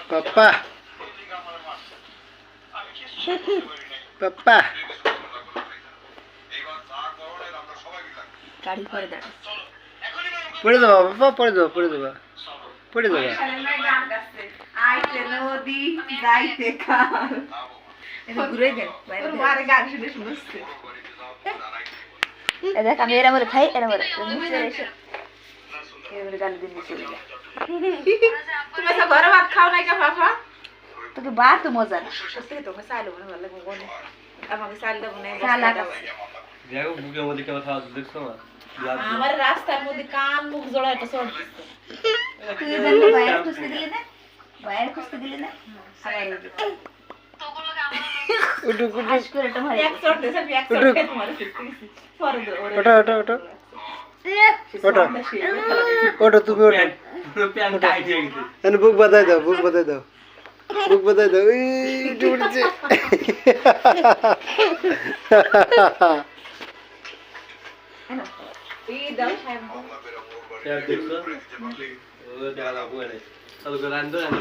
পাপ্পা পাপ্পা গাড়ি করে দাঁড়া পড়ে যাবা বাবা পড়ে যাবা পড়ে যাবা পড়ে যাবা আইতে নদী যাইতে খাল এটা ঘুরে দেন বাইরে গান শুনে শুনছে এ দেখ আমি এরা বলে খাই এরা বলে মুছে এসে এবারে গান দিন দিছে তুমি তো ঘরে ভাত খাও নাই কা বাবা তোকে ভাত তো মজা না সত্যি তো মশাইলো মনে ভালো লাগে বনে আমাকে চাল দেব না চাল লাগা দেখো বুকের মধ্যে কেমন খাওয়া দেখছো না আমার রাস্তার মধ্যে কান মুখ জোড়া একটা শর্ট দিছে তুই জানো বাইরে খুঁজতে দিলে না বাইরে খুঁজতে দিলে না আবার উঠু উঠু আজ করে তোমার এক শর্ট দেছে এক শর্ট খেয়ে তোমার ফিরতেছি পরে ওটা ওটা ওটা ওটা ওটা তুমি ওটা পুরো প্যান টাইট হয়ে গেছে এনে বুক বাঁধাই দাও বুক বাঁধাই দাও বুক বাঁধাই দাও এই উঠছে এই দাও সাহেব প্যান দেখছো ও দেখা লাগবে না তাহলে রান্না রান্না